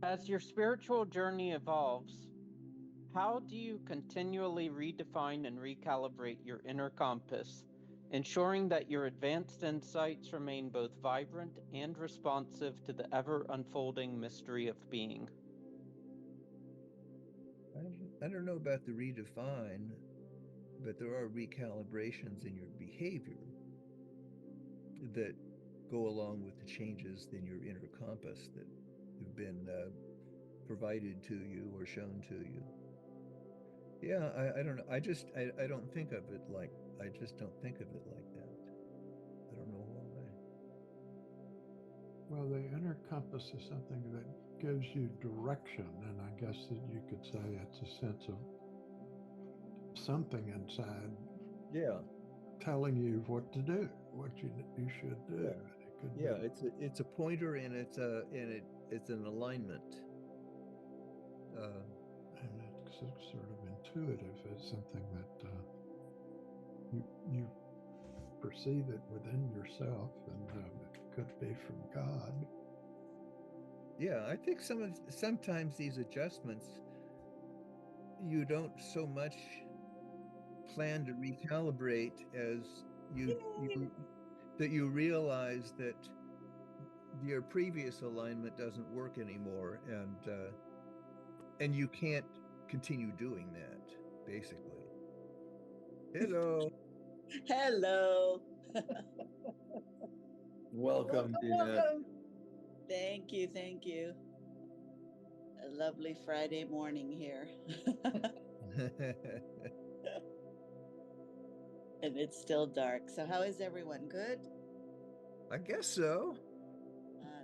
As your spiritual journey evolves, how do you continually redefine and recalibrate your inner compass, ensuring that your advanced insights remain both vibrant and responsive to the ever-unfolding mystery of being? I don't know about the redefine, but there are recalibrations in your behavior that go along with the changes in your inner compass that have been provided to you or shown to you. Yeah, I don't know. I don't think of it like I just don't think of it like that. I don't know why. Well, the inner compass is something that gives you direction, and I guess that you could say it's a sense of something inside Yeah, telling you what to do, what you should do. yeah, And it could yeah. be, It's a pointer and it's an alignment. Uh, and it's sort of intuitive. It's something that you perceive it within yourself, and it could be from God. yeah, I think sometimes these adjustments you don't so much plan to recalibrate as you that you realize that your previous alignment doesn't work anymore, and you can't continue doing that, basically. Hello. Hello. Welcome, Welcome, Dina. welcome. Thank you, thank you. A lovely Friday morning here. And it's still dark. So how is everyone? Good? I guess so.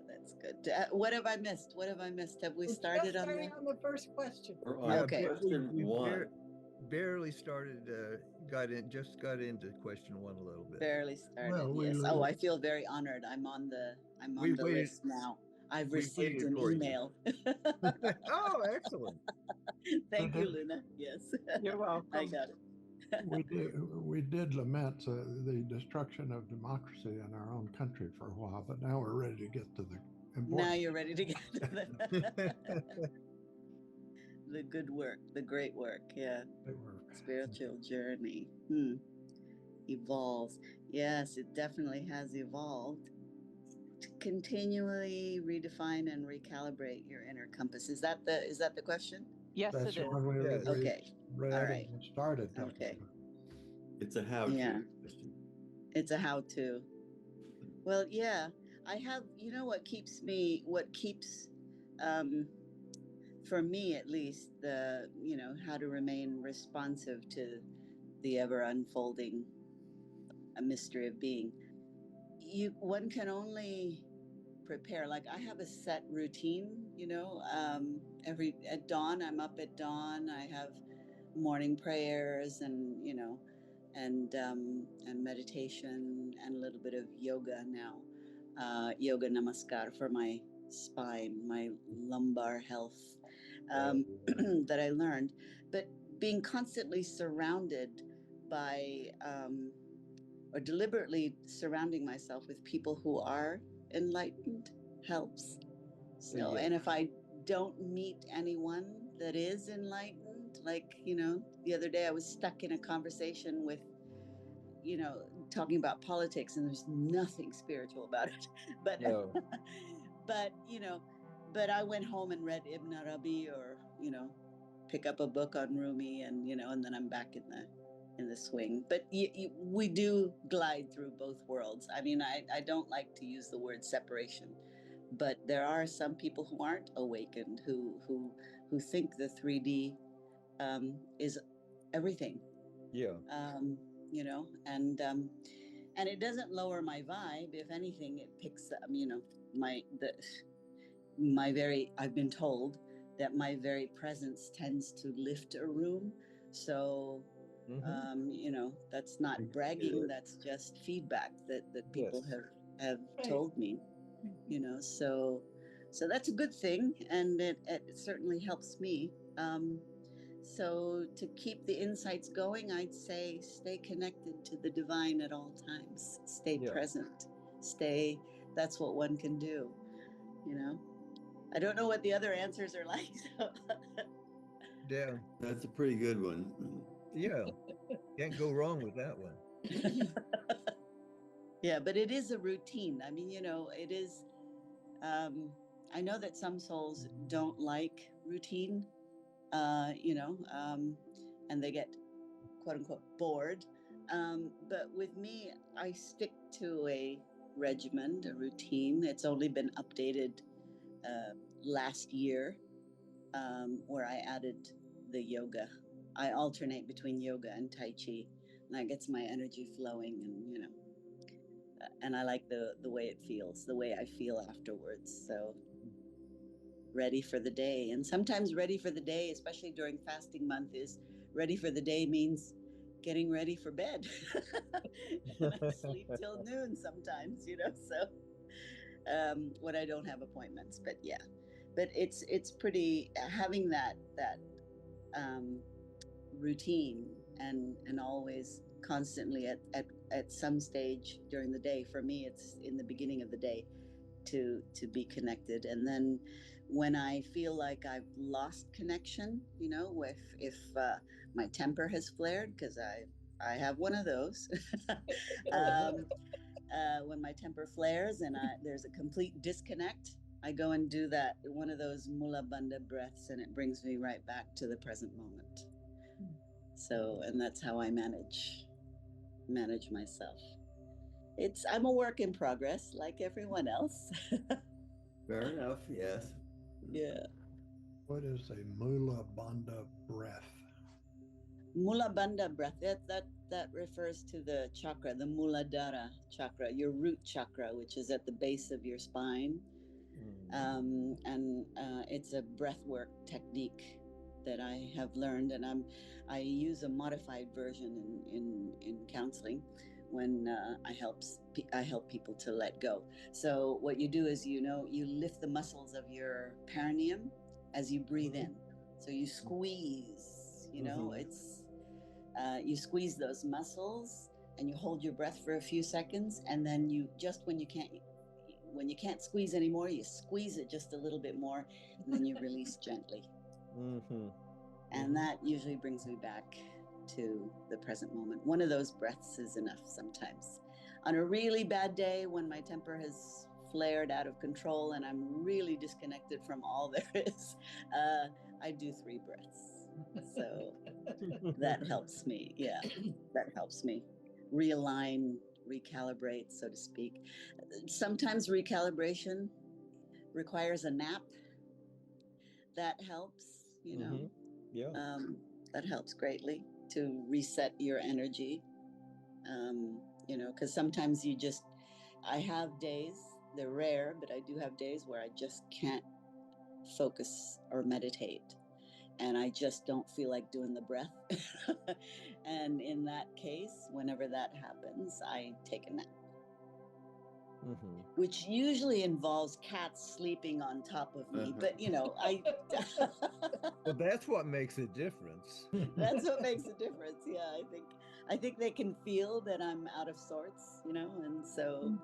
That's good. What have I missed? What have I missed? Have we We're started just on starting the... on the first question. We're on Okay. question we one. barely started, just got into question one a little bit. Barely started, Well, yes. Oh, I feel very honored. I'm on the waited- list now. I've we received waited an for you. email. Oh, excellent. Thank you, Luna. Yes. You're welcome. I got it. We did lament the destruction of democracy in our own country for a while, but now we're ready to get to the important. Now you're ready to get to the good work, the great work. Yeah. Spiritual journey. Evolves. Yes, it definitely has evolved. To continually redefine and recalibrate your inner compass. Is that the question? Yes, That's it is. when we Yes. Okay. read All right. and started talking Okay. about. It's a how-to Yeah. question. It's a how-to. Well, yeah, I have, what keeps for me at least, how to remain responsive to the ever unfolding mystery of being. One can only prepare. Like I have a set routine, at dawn, I'm up at dawn. I have morning prayers and meditation and a little bit of yoga now. Yoga namaskar for my spine, my lumbar health, that I learned. But being constantly surrounded by, or deliberately surrounding myself with people who are enlightened helps. So, Yeah. and if I don't meet anyone that is enlightened, like, the other day I was stuck in a conversation with, talking about politics, and there's nothing spiritual about it. But, No. but I went home and read Ibn Arabi, or, pick up a book on Rumi, and, and then I'm back in the swing. But we do glide through both worlds. I mean, I don't like to use the word separation, but there are some people who aren't awakened, who think the 3D is everything. Yeah. And it doesn't lower my vibe. If anything, it picks up, I've been told that my very presence tends to lift a room. So, that's not bragging. That's just feedback that people have told me, so that's a good thing. And it certainly helps me. So to keep the insights going, I'd say stay connected to the divine at all times. Stay present. That's what one can do, I don't know what the other answers are like. So. Yeah. That's a pretty good one. Yeah. Can't go wrong with that one. Yeah, but it is a routine. I mean, it is, I know that some souls don't like routine, and they get quote unquote bored. But with me, I stick to a regimen, a routine. It's only been updated last year, where I added the yoga. I alternate between yoga and Tai Chi, and that gets my energy flowing, and I like the way it feels, the way I feel afterwards. So ready for the day. And sometimes ready for the day, especially during fasting month, is ready for the day means getting ready for bed. And I sleep till noon sometimes, so when I don't have appointments. But yeah, but it's pretty, having that routine and always constantly at some stage during the day. For me, it's in the beginning of the day to be connected. And then when I feel like I've lost connection, if my temper has flared, because I have one of those. When my temper flares and there's a complete disconnect, I go and do one of those mula bandha breaths, and it brings me right back to the present moment. So, and that's how I manage myself. I'm a work in progress, like everyone else. Fair enough, yes. Yeah. What is a mula bandha breath? Mula bandha breath, that refers to the chakra, the Muladhara chakra, your root chakra, which is at the base of your spine. And it's a breathwork technique that I have learned, and I use a modified version in counseling when I help people to let go. So what you do is, you lift the muscles of your perineum as you breathe in. So you squeeze, it's you squeeze those muscles and you hold your breath for a few seconds, and then you just when you can't squeeze anymore, you squeeze it just a little bit more, and then you release gently. And that usually brings me back to the present moment. One of those breaths is enough sometimes. On a really bad day, when my temper has flared out of control and I'm really disconnected from all there is, I do 3 breaths. So that helps me. Yeah, that helps me realign, recalibrate, so to speak. Sometimes recalibration requires a nap. That helps, Yeah. That helps greatly to reset your energy. Because sometimes I have days, they're rare, but I do have days where I just can't focus or meditate. And I just don't feel like doing the breath. And in that case, whenever that happens, I take a nap. Which usually involves cats sleeping on top of me. But, Well, that's what makes a difference. That's what makes a difference. Yeah, I think they can feel that I'm out of sorts, and so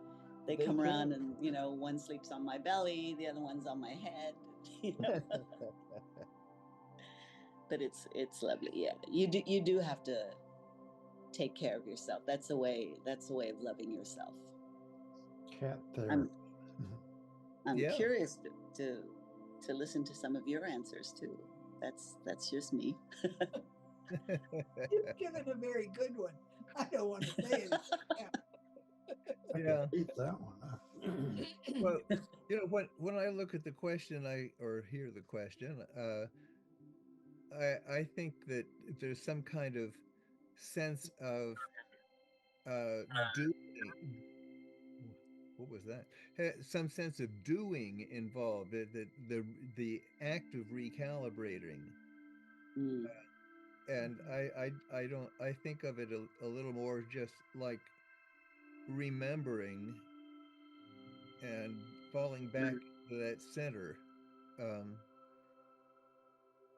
they come around and, one sleeps on my belly, the other one's on my head, But it's lovely. Yeah. You do have to take care of yourself. That's a way of loving yourself. Cat therapy. I'm curious to listen to some of your answers too. That's just me. You've given a very good one. I don't want to say it. Yeah. Eat that one. Well, when I look at the question, or hear the question, I think that there's some kind of sense of doing. What was that? Some sense of doing involved. The act of recalibrating. And I think of it a little more just like remembering and falling back to that center,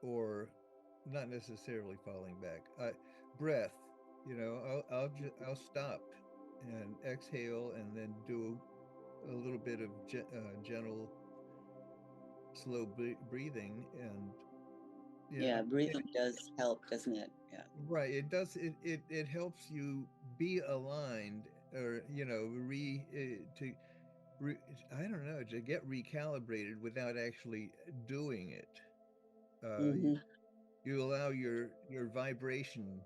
or not necessarily falling back. Breath, I'll stop and exhale, and then do a little bit of gentle slow breathing, and yeah, breathing does help, doesn't it? Yeah. Right. It does. It helps you be aligned, or I don't know, to get recalibrated without actually doing it. Mm-hmm. You allow your vibration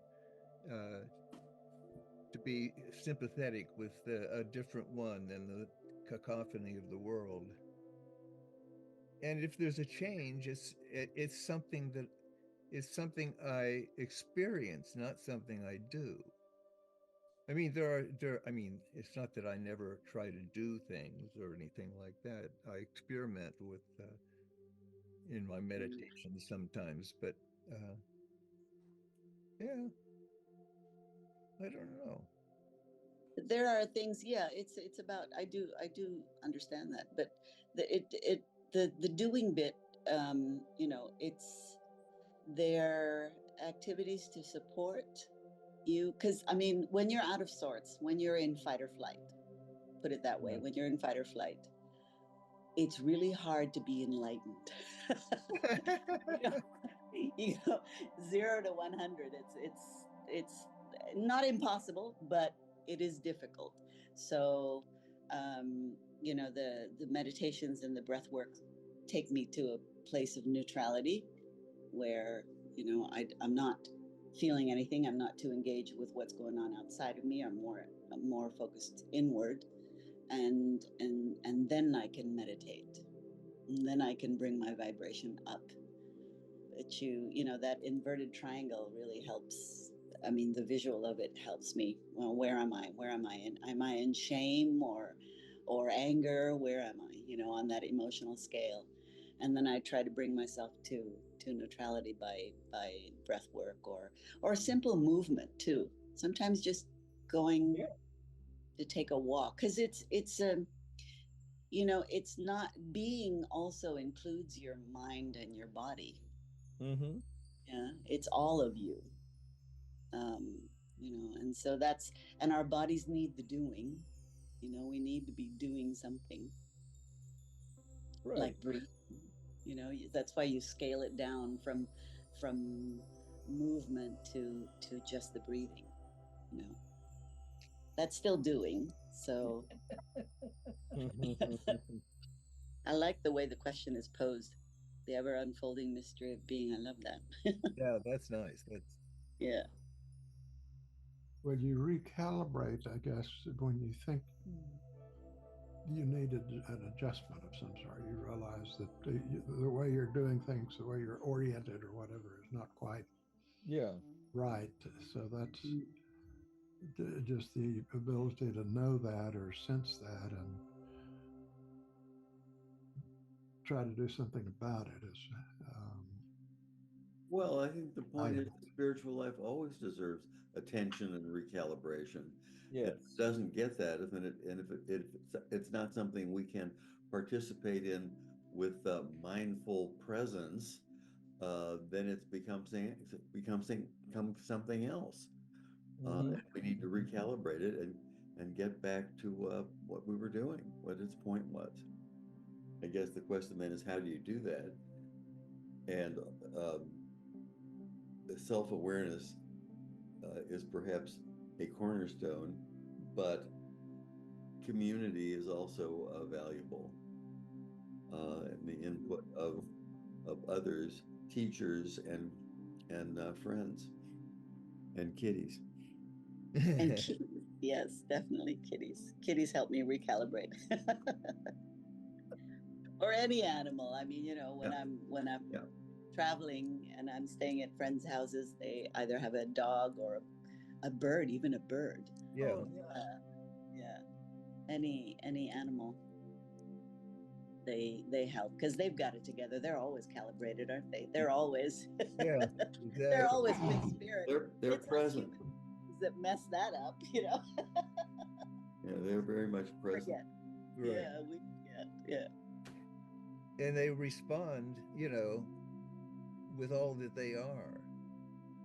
to be sympathetic with a different one than the cacophony of the world. And if there's a change, it's something that is something I experience, not something I do. I mean, I mean, it's not that I never try to do things or anything like that. I experiment with in my meditation sometimes, but yeah, I don't know. There are things, yeah, it's about, I do understand that, but the doing bit, it's their activities to support you, because I mean, when you're out of sorts, when you're in fight or flight, put it that way, when you're in fight or flight, it's really hard to be enlightened. You know, 0 to 100, it's not impossible, but it is difficult. So the meditations and the breath work take me to a place of neutrality where I'm not feeling anything. I'm not too engaged with what's going on outside of me. I'm more focused inward, and then I can meditate, and then I can bring my vibration up. But that inverted triangle really helps. I mean, the visual of it helps me. Well, where am I? Am I in shame or anger? Where am I? On that emotional scale. And then I try to bring myself to neutrality by breath work or simple movement too. Sometimes just going to take a walk, because it's not, being also includes your mind and your body. Mm-hmm. Yeah, it's all of you. And so and our bodies need the doing. We need to be doing something, Right. like breathe. That's why you scale it down from movement to just the breathing. That's still doing. So I like the way the question is posed. The ever unfolding mystery of being. I love that. Yeah, that's nice. That's Yeah. Well, you recalibrate, I guess, when you think you needed an adjustment of some sort. You realize that the way you're doing things, the way you're oriented or whatever, is not quite right. So that's just the ability to know that or sense that and try to do something about it is. Well, I think the point is the spiritual life always deserves attention and recalibration. Yeah. If it doesn't get that, if it's not something we can participate in with mindful presence, then it becomes something else. We need to recalibrate it and get back to what we were doing, what its point was. I guess the question then is, how do you do that? And self-awareness is perhaps a cornerstone, but community is also valuable. And the input of others, teachers, and friends, and kitties. And kitties. Yes, definitely kitties. Kitties help me recalibrate. Or any animal. I mean, when I'm traveling and I'm staying at friends' houses, they either have a dog or a bird, even a bird. Yeah. Yeah. Any animal. They help because they've got it together. They're always calibrated, aren't they? They're always Exactly. They're always big spirit. They're It's present. that mess that up, Yeah, they're very much present. Right. Yeah, we forget. Yeah. And they respond, with all that they are.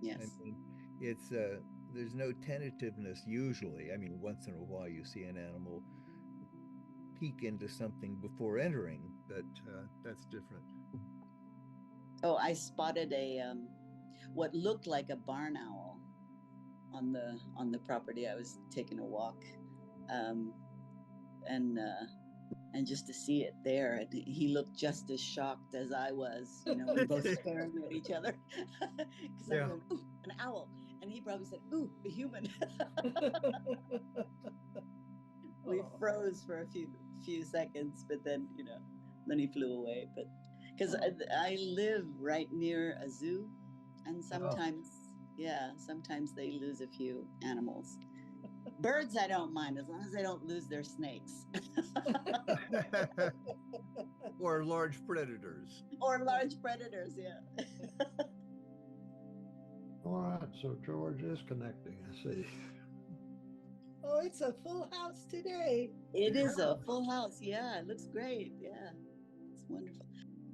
Yes. I mean, it's there's no tentativeness usually. I mean, once in a while you see an animal peek into something before entering, but that's different. Oh, I spotted what looked like a barn owl on the property. I was taking a walk, and just to see it there, and he looked just as shocked as I was. We both staring at each other because I went, "Ooh, an owl," and he probably said, "Ooh, a human." We froze for a few seconds, but then then he flew away. But because I live right near a zoo, and sometimes sometimes they lose a few animals. Birds I don't mind, as long as they don't lose their snakes. Or large predators. Or large predators, yeah. All right, so George is connecting, I see. Oh, it's a full house today. It is a full house. Yeah, it looks great. Yeah, it's wonderful.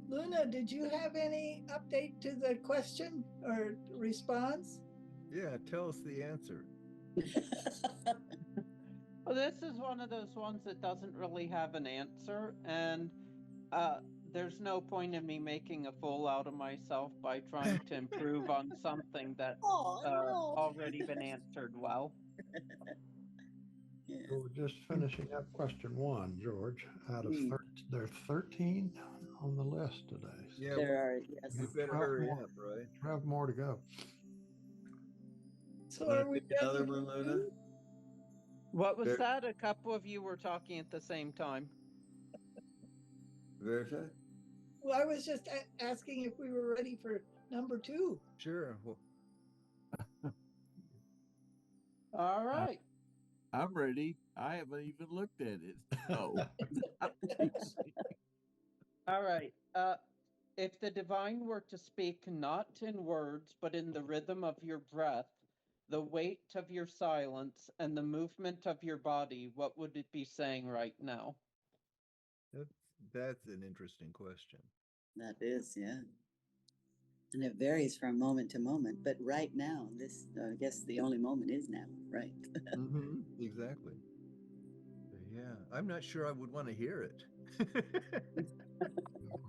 Luna, did you have any update to the question or response? Yeah, tell us the answer. Well, this is one of those ones that doesn't really have an answer, and there's no point in me making a fool out of myself by trying to improve on something that's already been answered well. Yeah. So we're just finishing up question 1, George. Out of there are 13 on the list today. Yeah, there are. Yes, we better hurry up, right? 12 more to go. So are we another one, Luna? What was that? A couple of you were talking at the same time. Verta? Well, I was just asking if we were ready for number 2. Sure. All right. I'm ready. I haven't even looked at it. Oh. All right. If the divine were to speak not in words, but in the rhythm of your breath, the weight of your silence, and the movement of your body, what would it be saying right now? That's an interesting question. that is, yeah. And it varies from moment to moment. But right now, this, I guess the only moment is now, right? Exactly. Yeah, I'm not sure I would want to hear it.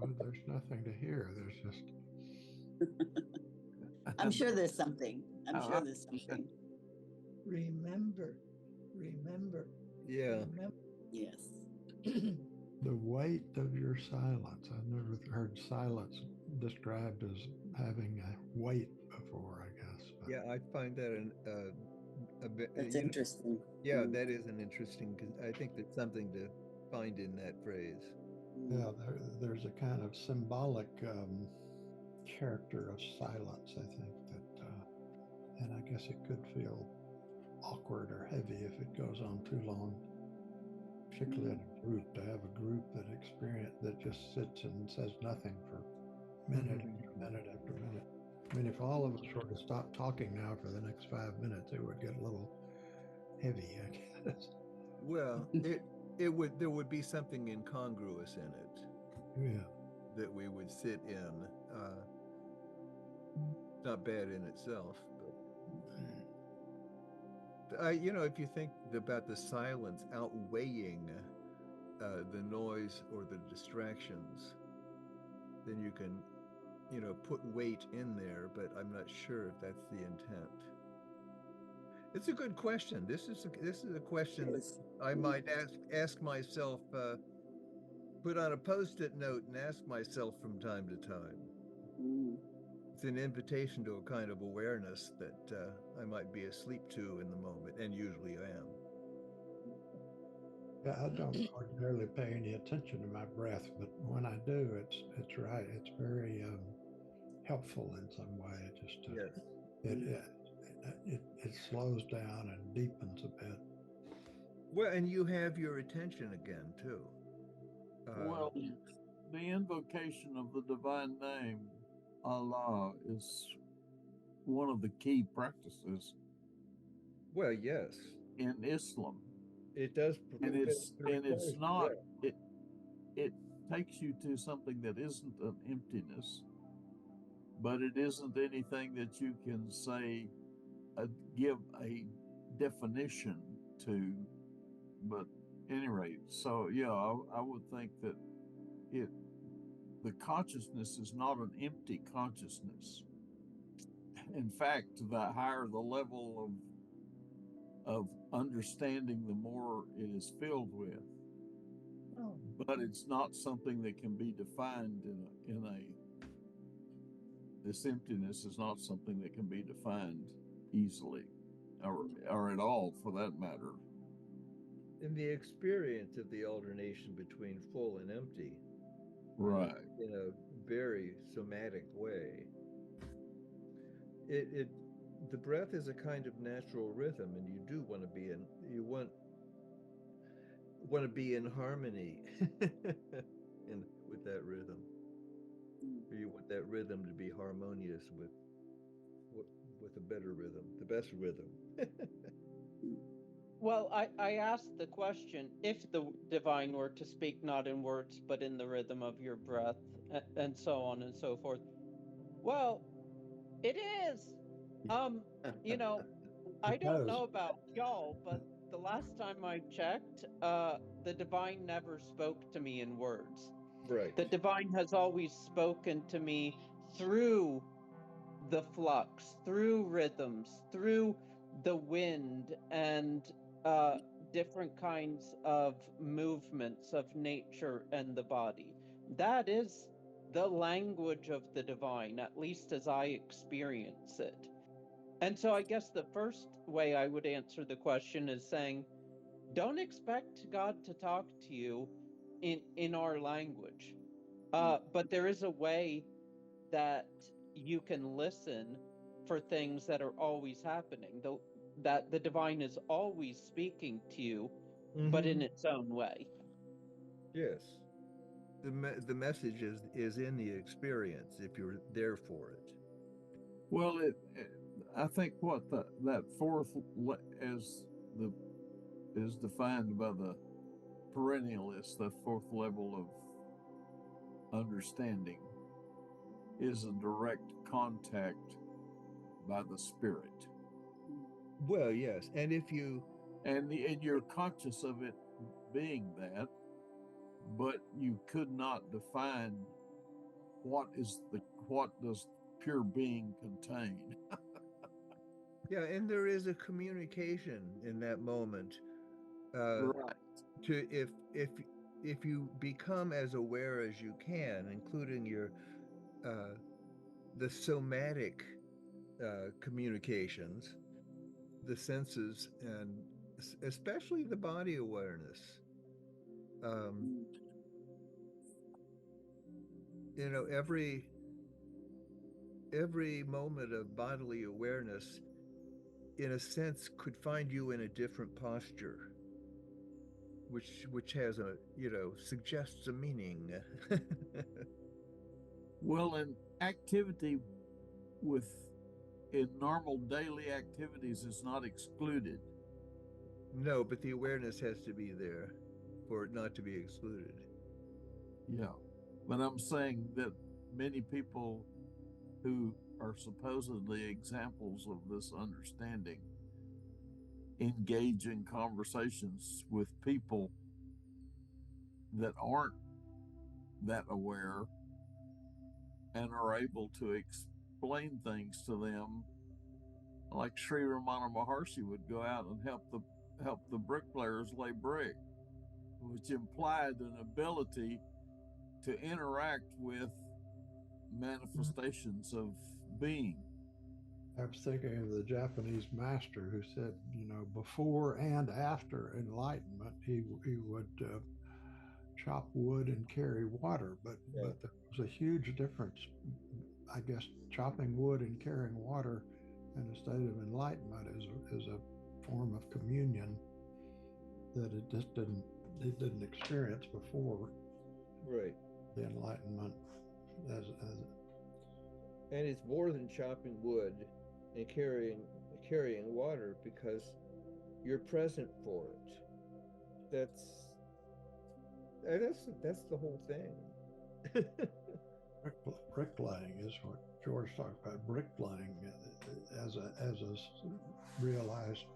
Well, there's nothing to hear. There's just. I'm sure there's something. I'm sure there's something. Remember. Yeah. Remember. Yes. The weight of your silence. I've never heard silence described as having a weight before, I guess. But. Yeah, I find that That's interesting. Yeah, that is an interesting, because I think there's something to find in that phrase. Yeah, there's a kind of symbolic character of silence, I think, that, and I guess it could feel awkward or heavy if it goes on too long, particularly in a group, to have a group that just sits and says nothing for minute after minute after minute. I mean, if all of us were to stop talking now for the next 5 minutes, it would get a little heavy, I guess. Well, there would be something incongruous in it. Yeah. That we would sit in. Not bad in itself, but if you think about the silence outweighing the noise or the distractions, then you can, put weight in there, but I'm not sure if that's the intent. It's a good question. This is a question that I might ask myself, put on a Post-it note and ask myself from time to time. It's an invitation to a kind of awareness that I might be asleep to in the moment, and usually I am. Yeah, I don't ordinarily pay any attention to my breath, but when I do, it's right. It's very helpful in some way. It slows down and deepens a bit. Well, and you have your attention again too. Well, the invocation of the divine name, Allah, is one of the key practices. Well, yes. In Islam. It does. And it's not, it takes you to something that isn't an emptiness, but it isn't anything that you can say, give a definition to, but any rate, so yeah, I would think that the consciousness is not an empty consciousness. In fact, the higher the level of understanding, the more it is filled with. Oh. But it's not something that can be defined in a this emptiness is not something that can be defined easily, or at all, for that matter. In the experience of the alternation between full and empty, right, in a very somatic way, the breath is a kind of natural rhythm, and you do want to be in harmony with that rhythm. Or you want that rhythm to be harmonious with a better rhythm, the best rhythm. Well, I asked the question, if the divine were to speak not in words, but in the rhythm of your breath, and so on and so forth. Well, it is. You know, I don't know about y'all, but the last time I checked, the divine never spoke to me in words. Right. The divine has always spoken to me through the flux, through rhythms, through the wind, and different kinds of movements of nature and the body. That is the language of the divine, at least as I experience it. And so I guess the first way I would answer the question is saying, don't expect God to talk to you in our language. But there is a way that you can listen for things that are always happening, that the divine is always speaking to you, but in its own way. Yes. The message is in the experience if you're there for it. Well, I think what that fourth is defined by the perennialist, the fourth level of understanding is a direct contact by the spirit. Well, yes, and if you and you're conscious of it being that, but you could not define what does pure being contain. Yeah, and there is a communication in that moment. Right. To if you become as aware as you can, including your the somatic communications, the senses, and especially the body awareness. You know, every moment of bodily awareness, in a sense, could find you in a different posture, which has a, suggests a meaning. Well, in activity in normal daily activities is not excluded. No, but the awareness has to be there for it not to be excluded. Yeah, but I'm saying that many people who are supposedly examples of this understanding engage in conversations with people that aren't that aware and are able to explain things to them, like Sri Ramana Maharshi would go out and help the bricklayers lay brick, which implied an ability to interact with manifestations of being. I was thinking of the Japanese master who said, before and after enlightenment, he would chop wood and carry water, but there was a huge difference. I guess chopping wood and carrying water in a state of enlightenment is a form of communion that it didn't experience before. Right. The enlightenment and it's more than chopping wood and carrying water, because you're present for it. That's the whole thing. Bricklaying is what George talked about. Bricklaying as a realized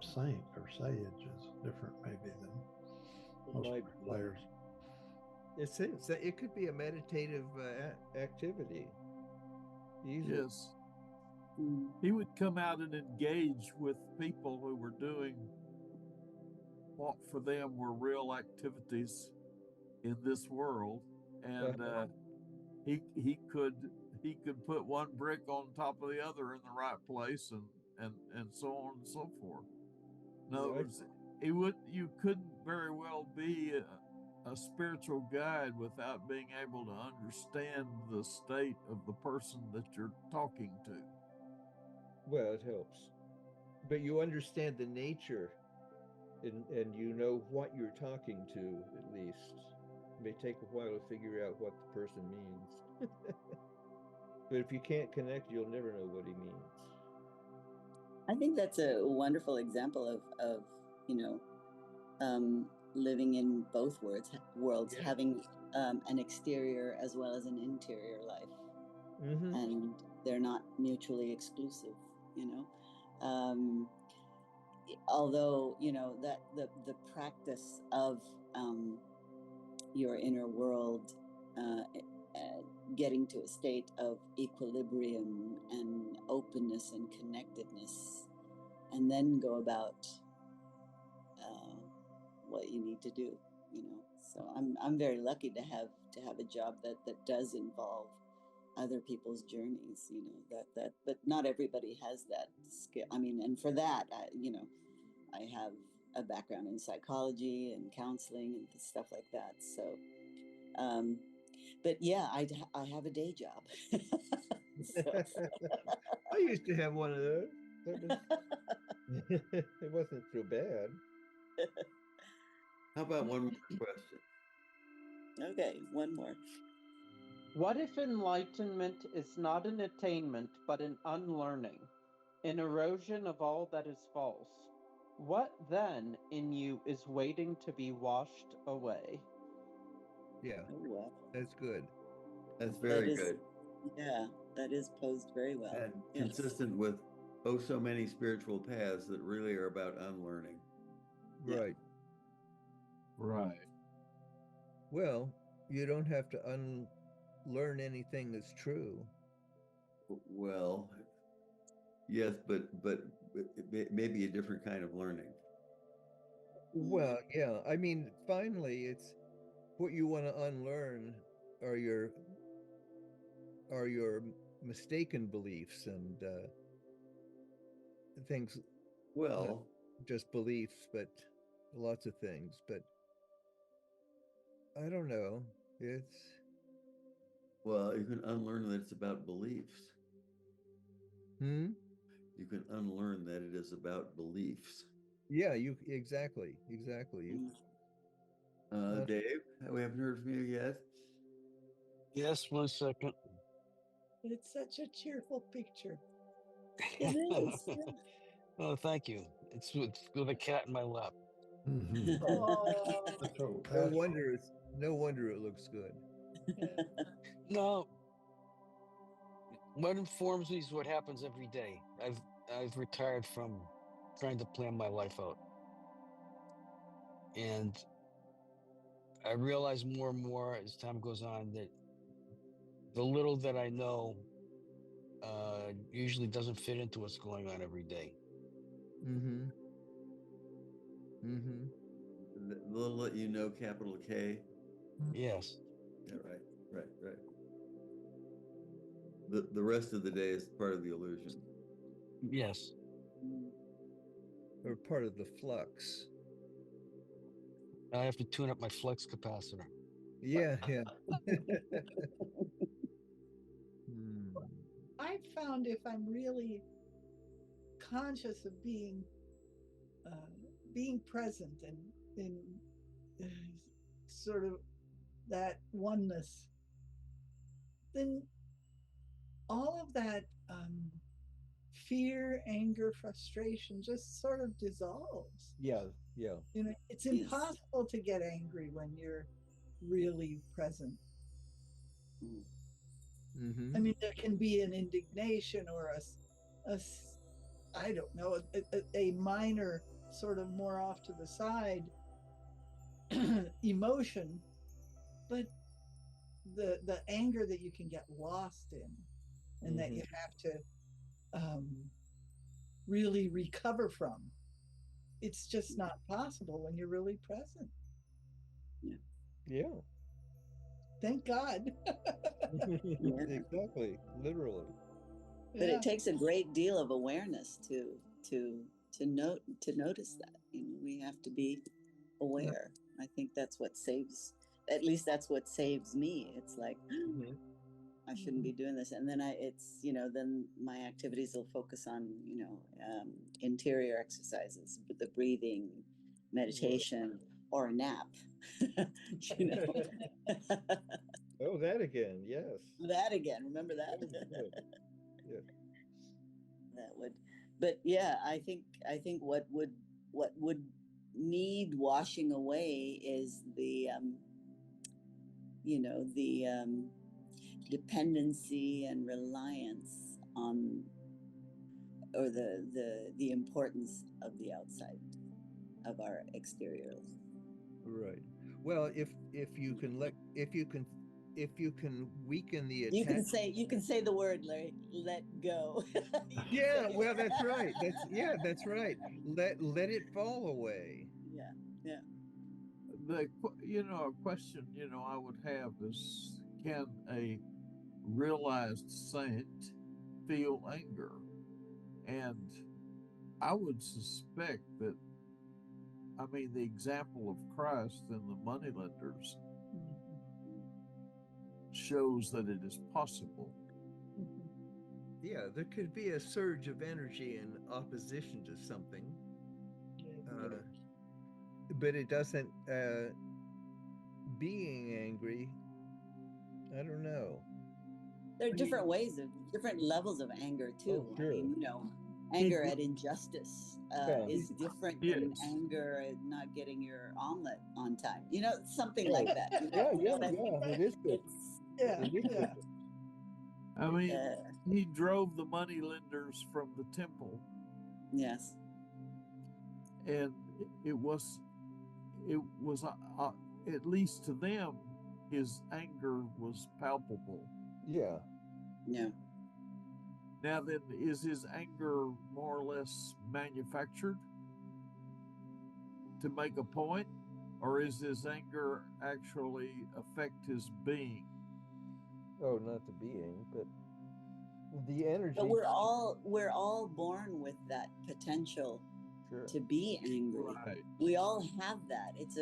saint or sage is different maybe than players. It could be a meditative activity. Easily. Yes. He would come out and engage with people who were doing what for them were real activities in this world, and he could put one brick on top of the other in the right place, and so on and so forth. In other words, you couldn't very well be a spiritual guide without being able to understand the state of the person that you're talking to. Well, it helps, but you understand the nature, and you know what you're talking to. At least it may take a while to figure out what the person means. But if you can't connect, you'll never know what he means. I think that's a wonderful example of living in both worlds, having an exterior as well as an interior life, and they're not mutually exclusive. Although that the practice of your inner world, getting to a state of equilibrium and openness and connectedness, and then go about what you need to do. So I'm very lucky to have a job that does involve other people's journeys. But not everybody has that skill. I mean, and for that, I have a background in psychology and counseling and stuff like that. So, but yeah, I have a day job. I used to have one of those. It wasn't so bad. How about one more question? Okay, one more. What if enlightenment is not an attainment, but an unlearning, an erosion of all that is false? What then in you is waiting to be washed away? Yeah, Oh, wow. That's good. That's very good. Yeah, that is posed very well. And consistent with so many spiritual paths that really are about unlearning. Right. Right. Well, you don't have to unlearn anything that's true. Well, yes, but it may be a different kind of learning. Well, yeah. I mean, finally, it's what you want to unlearn are your mistaken beliefs and things. Well, just beliefs, but lots of things. But I don't know. Well, you can unlearn that it's about beliefs. You can unlearn that it is about beliefs. Yeah, exactly. Dave, we haven't heard from you yet. Yes, 1 second. It's such a cheerful picture. It is. Oh, thank you. It's with a cat in my lap. Oh, No wonder it looks good. No, what informs me is what happens every day. I've retired from trying to plan my life out, and I realize more and more as time goes on that the little that I know usually doesn't fit into what's going on every day. The little that you know, capital K. Yes. Yeah, right. The rest of the day is part of the illusion. Yes. Or part of the flux. I have to tune up my flux capacitor. Yeah. I found if I'm really conscious of being present and in sort of that oneness, then all of that fear, anger, frustration just sort of dissolves. Yeah. It's impossible to get angry when you're really present. I mean, there can be an indignation or I don't know, a minor sort of more off to the side emotion, but the anger that you can get lost in, and that you have to really recover from. It's just not possible when you're really present. Yeah. Thank God. Exactly. Literally. But it takes a great deal of awareness to notice that. We have to be aware. I think that's what saves. At least that's what saves me. It's like, I shouldn't be doing this, and then then my activities will focus on interior exercises, the breathing, meditation, or a nap. Oh, that again, yes. That again. Remember that? Yeah. That would, but yeah, I think what would need washing away is the dependency and reliance on, or the importance of the outside, of our exterior. Right. Well, if you can weaken the attachment. You can say the word, Larry. Let go. Yeah, well, that's right. That's right. Let it fall away. Yeah. A question I would have is, can a realized saint feel anger? And I would suspect that, the example of Christ and the moneylenders shows that it is possible. Yeah, there could be a surge of energy in opposition to something, but it doesn't. Being angry, I don't know. There are different levels of anger too. Oh, sure. Anger at injustice is different than anger at not getting your omelet on time. Something like that. It is good. He drove the moneylenders from the temple. Yes. And it was at least to them, his anger was palpable. Yeah. Now then, is his anger more or less manufactured to make a point, or is his anger actually affect his being? Oh, not the being, but the energy. But we're all born with that potential to be angry. Right. We all have that. It's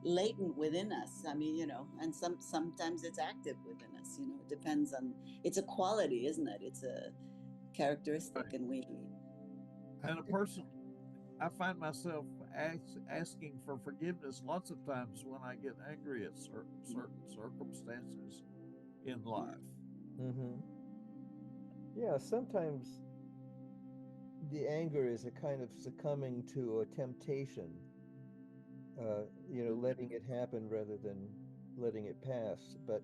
latent within us. And sometimes it's active within us. It depends on. It's a quality, isn't it? It's a characteristic, right. And a person. I find myself asking for forgiveness lots of times when I get angry at certain circumstances in life. Yeah, sometimes the anger is a kind of succumbing to a temptation, letting it happen rather than letting it pass. But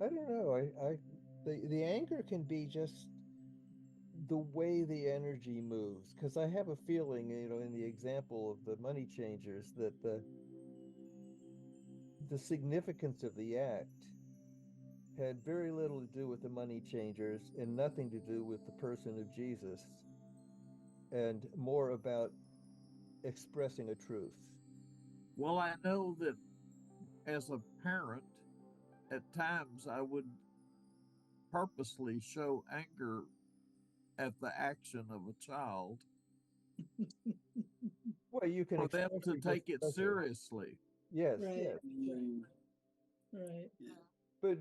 I don't know. The anger can be just the way the energy moves, because I have a feeling, in the example of the money changers, that the significance of the act had very little to do with the money changers and nothing to do with the person of Jesus, and more about expressing a truth. Well, I know that as a parent, at times I would purposely show anger at the action of a child. Well, you can for them to take it seriously. Yes, right. yes. Right. But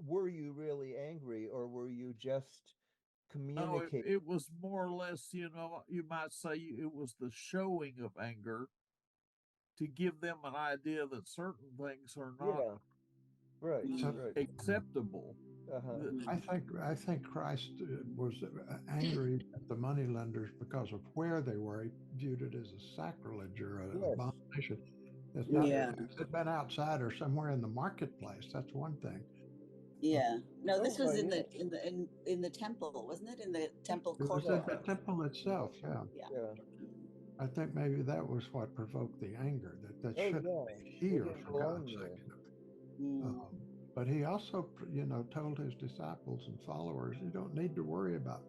were you really angry, or were you just communicating? No, it was more or less, you might say it was the showing of anger to give them an idea that certain things are not acceptable. I think Christ was angry at the moneylenders because of where they were. He viewed it as a sacrilege or an abomination. It's not, if it had been outside or somewhere in the marketplace, that's one thing. Yeah. No, this was yeah. in the temple, wasn't it? In the temple It was at the courtyard. temple itself, yeah. Yeah. I think maybe that was what provoked the anger, that Oh, shouldn't yeah. be It here, didn't for belong God's there. sake. Mm. But he also, told his disciples and followers, you don't need to worry about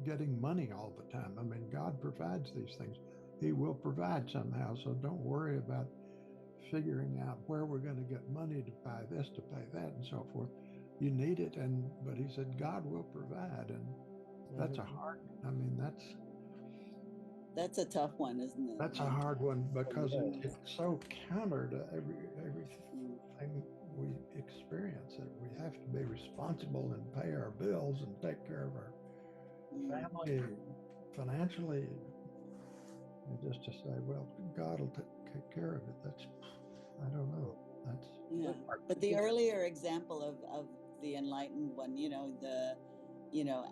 getting money all the time. I mean, God provides these things. He will provide somehow, so don't worry about figuring out where we're going to get money to buy this, to pay that, and so forth. You need it, but he said God will provide, and that's a hard. I mean, That's a tough one, isn't it? that's a hard one because Yeah. it's so counter to everything we experience. That we have to be responsible and pay our bills and take care of our family financially. And just to say, well, God will take care of it. That's, I don't know. That's But the earlier example of the enlightened one,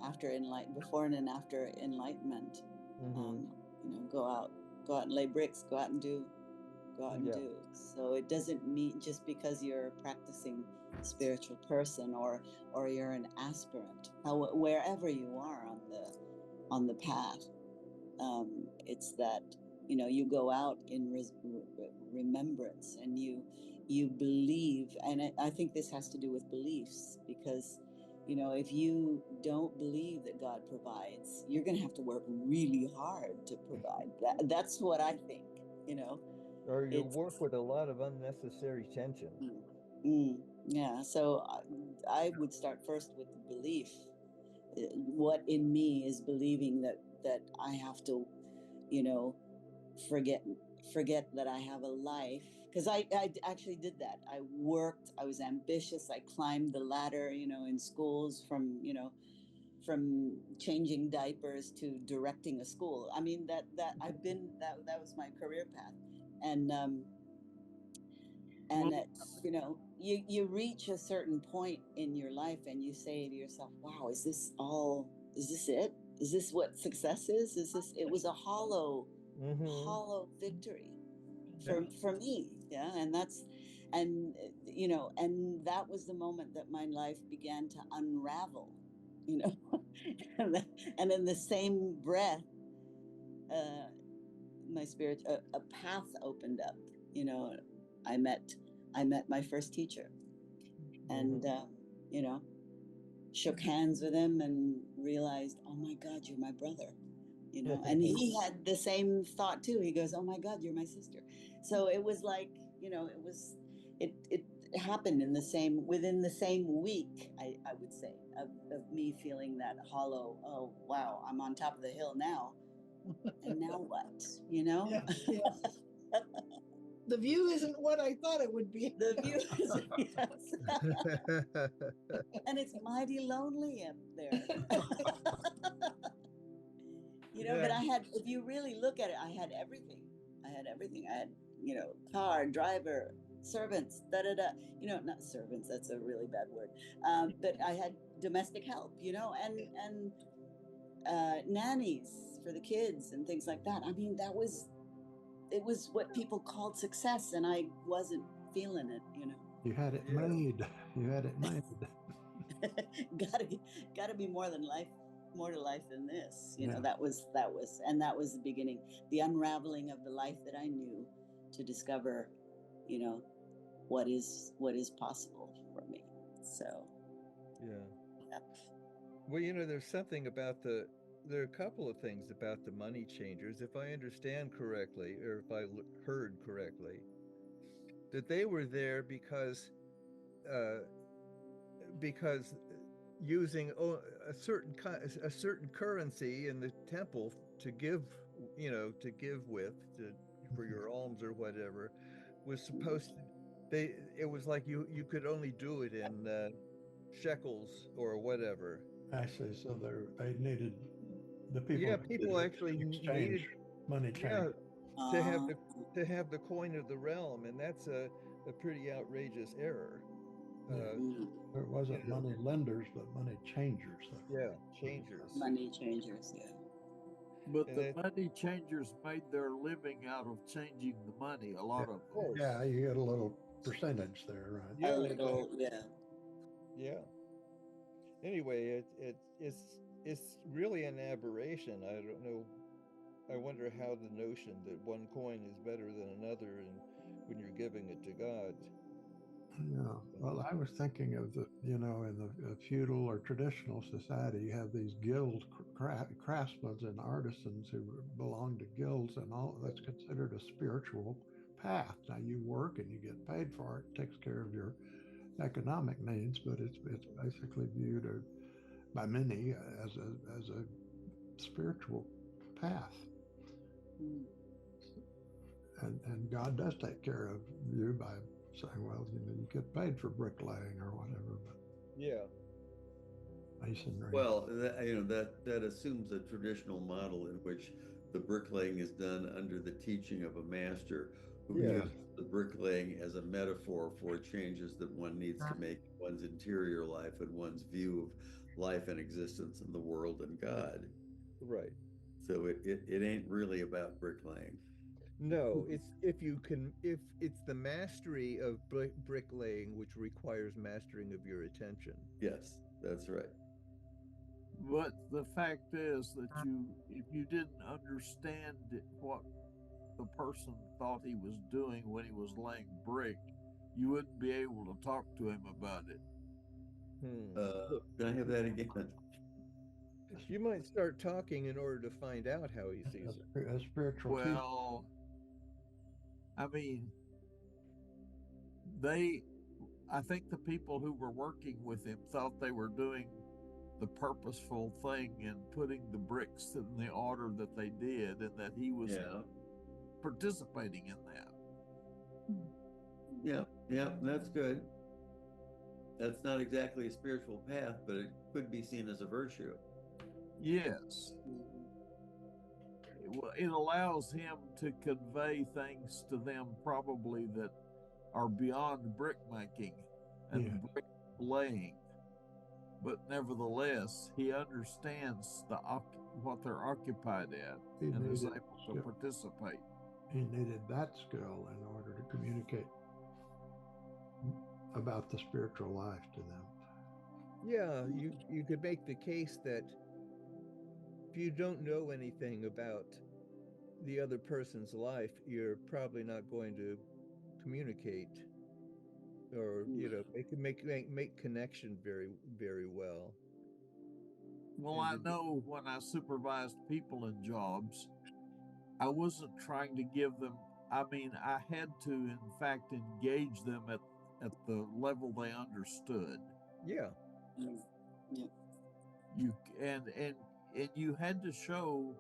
after before and after enlightenment, go out and lay bricks, go out and do. So it doesn't mean just because you're a practicing spiritual person or you're an aspirant, wherever you are on the path, it's that you go out in remembrance, and you believe. And I think this has to do with beliefs, because if you don't believe that God provides, you're going to have to work really hard to provide. That's what I think. Or you work with a lot of unnecessary tension. Yeah. So I would start first with the belief. What in me is believing that I have to, forget that I have a life. Because I actually did that. I worked, I was ambitious, I climbed the ladder, in schools, from changing diapers to directing a school. I mean, that was my career path. And it's, you reach a certain point in your life and you say to yourself, wow, is this it? Is this what success is? It was a hollow victory for me. Yeah. And and that was the moment that my life began to unravel, and in the same breath, my spirit, a path opened up. I met my first teacher, and shook hands with him and realized, oh my God, you're my brother. And he had the same thought too. He goes, oh my God, you're my sister. So it was like, it happened within the same week, I would say, of me feeling that hollow, oh wow, I'm on top of the hill now. And now what? Yeah. The view isn't what I thought it would be. The view is, yes. And it's mighty lonely up there. But I had, if you really look at it, I had everything. I had, car, driver, servants, not servants, that's a really bad word. But I had domestic help, and nannies for the kids and things like that. I mean, it was what people called success, and I wasn't feeling it. You had it made. You had it made. Gotta be more to life than this. That was the beginning, the unraveling of the life that I knew, to discover, what is possible for me. So yeah. Well, there's something about there are a couple of things about the money changers, if I understand correctly, or if I heard correctly, that they were there because using a certain currency in the temple to give with for your alms or whatever was supposed to, it was like you could only do it in shekels or whatever. I see. So they needed the people. Yeah, people actually needed money change. Yeah, to have the coin of the realm, and that's a pretty outrageous error. It wasn't money lenders, but money changers. Yeah, changers. Money changers, yeah. But the money changers made their living out of changing the money, a lot of them. Yeah, you get a little percentage there, right? Yeah, a little, yeah. Yeah. Anyway, it's really an aberration. I don't know. I wonder how the notion that one coin is better than another, and when you're giving it to God. Yeah. Well, I was thinking of in the feudal or traditional society, you have these guild craftsmen and artisans who belong to guilds, and all that's considered a spiritual path. Now you work and you get paid for it, takes care of your economic needs, but it's basically viewed by many as a spiritual path. And God does take care of you by saying, well, you get paid for bricklaying or whatever, but yeah, masonry. Well, that assumes a traditional model in which the bricklaying is done under the teaching of a master who uses the bricklaying as a metaphor for changes that one needs to make in one's interior life and one's view of life and existence in the world and God. Right. So it ain't really about bricklaying. No, it's if it's the mastery of bricklaying which requires mastering of your attention. Yes, that's right. But the fact is that if you didn't understand what the person thought he was doing when he was laying brick, you wouldn't be able to talk to him about it. Can I have that again? You might start talking in order to find out how he sees it. A spiritual Well, I mean, I think the people who were working with him thought they were doing the purposeful thing and putting the bricks in the order that they did, and that he was participating in that. Yeah, that's good. That's not exactly a spiritual path, but it could be seen as a virtue. Yes. It allows him to convey things to them probably that are beyond brickmaking and brick laying. But nevertheless, he understands what they're occupied at and is able to participate. He needed that skill in order to communicate about the spiritual life to them. Yeah, you could make the case that if you don't know anything about the other person's life, you're probably not going to communicate or make connection very, very well. Well, I know when I supervised people in jobs, I wasn't trying to give them, I had to in fact engage them at the level they understood. Yeah. And you had to show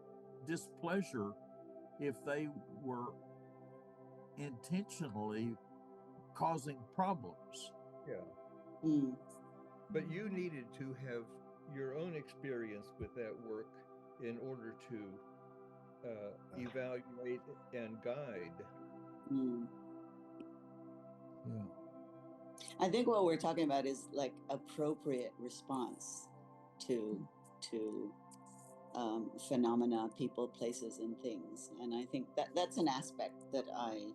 displeasure if they were intentionally causing problems. Yeah. But you needed to have your own experience with that work in order to evaluate and guide. Yeah. I think what we're talking about is like appropriate response to phenomena, people, places, and things. And I think that's an aspect that I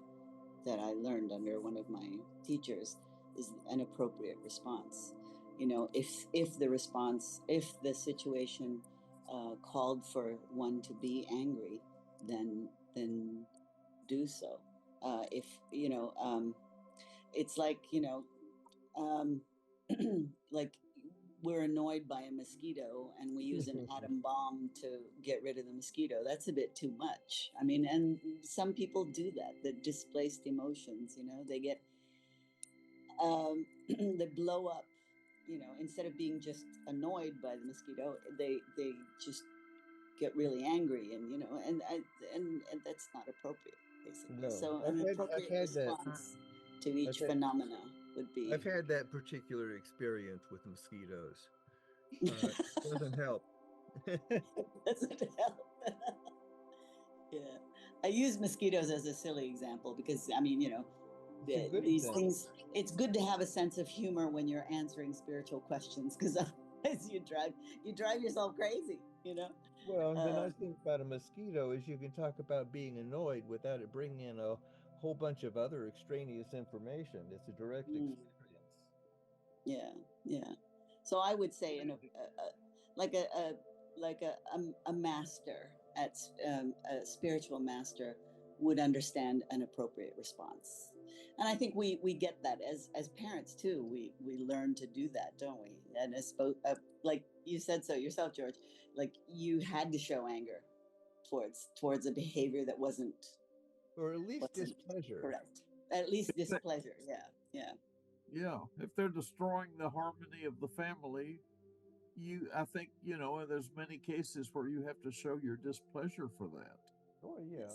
learned under one of my teachers is an appropriate response. If the situation called for one to be angry, then do so. It's like, like we're annoyed by a mosquito and we use an atom bomb to get rid of the mosquito. That's a bit too much. And some people do that displaced emotions, they get, they blow up, instead of being just annoyed by the mosquito, they just get really angry and that's not appropriate, basically. No. So an appropriate response to each phenomena would be. I've had that particular experience with mosquitoes. Doesn't help. Doesn't help. Yeah, I use mosquitoes as a silly example because these things. It's good to have a sense of humor when you're answering spiritual questions, because otherwise you drive yourself crazy. Well, the nice thing about a mosquito is you can talk about being annoyed without it bringing in a whole bunch of other extraneous information. It's a direct experience. Yeah. So I would say like a master a spiritual master would understand an appropriate response. And I think we get that as parents too. We learn to do that, don't we? And like you said so yourself, George, like you had to show anger towards a behavior that wasn't, or at least displeasure. Correct. At least displeasure. Yeah. If they're destroying the harmony of the family, I think, there's many cases where you have to show your displeasure for that. Oh, yeah.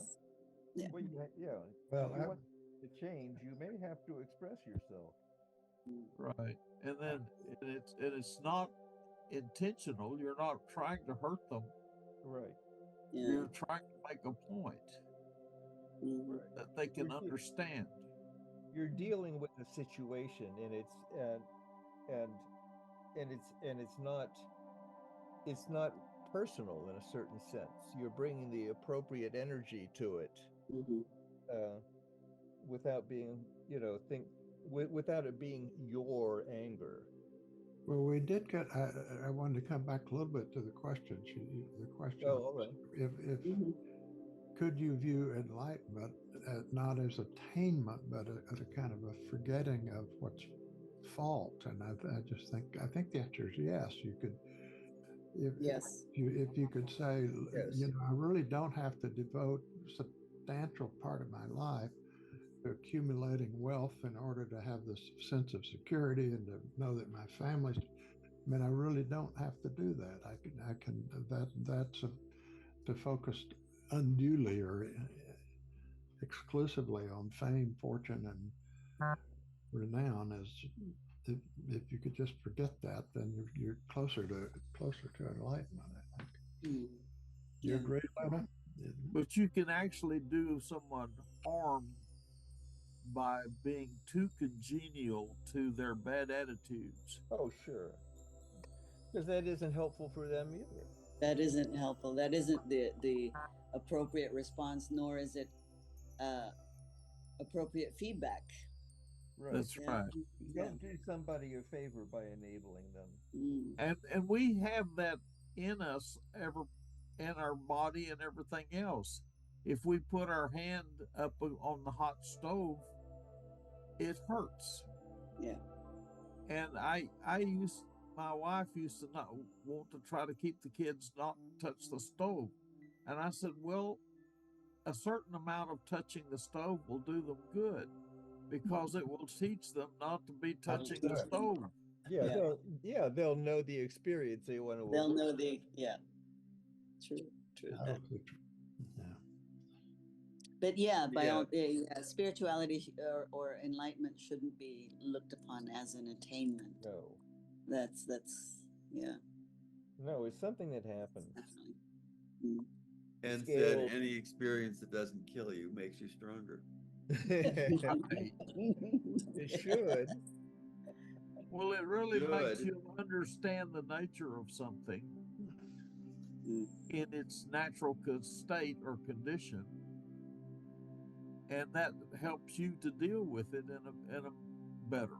Yes. Yeah. Well, Well, if you want to change, you may have to express yourself. Right. And then it's not intentional. You're not trying to hurt them. Right. Yeah. You're trying to make a point that they can understand. You're dealing with a situation, and it's not personal in a certain sense. You're bringing the appropriate energy to it, without being, without it being your anger. Well, we did get. I wanted to come back a little bit to the question. The question. Oh, all right. If could you view enlightenment not as attainment, but as a kind of a forgetting of what's fault? And I think the answer is yes. You could. If you could say, yes, I really don't have to devote a substantial part of my life to accumulating wealth in order to have this sense of security and to know that my family's. I mean, I really don't have to do that. I can. That's to focus unduly or exclusively on fame, fortune, and renown. If you could just forget that, then you're closer to enlightenment, I think. You agree, Lena? But you can actually do someone harm by being too congenial to their bad attitudes. Oh, sure. Because that isn't helpful for them either. That isn't helpful. That isn't the appropriate response, nor is it appropriate feedback. Right. That's right. You don't do somebody a favor by enabling them. And we have that in us, in our body and everything else. If we put our hand up on the hot stove, it hurts. Yeah. And my wife used to not want to try to keep the kids not touch the stove. And I said, well, a certain amount of touching the stove will do them good, because it will teach them not to be touching the stove. They'll know the experience they want to. They'll know true. Yeah. But by all, spirituality or enlightenment shouldn't be looked upon as an attainment. No. That's No, it's something that happens. Definitely. And said any experience that doesn't kill you makes you stronger. It should. Well, it really makes you understand the nature of something in its natural state or condition, and that helps you to deal with it in a better.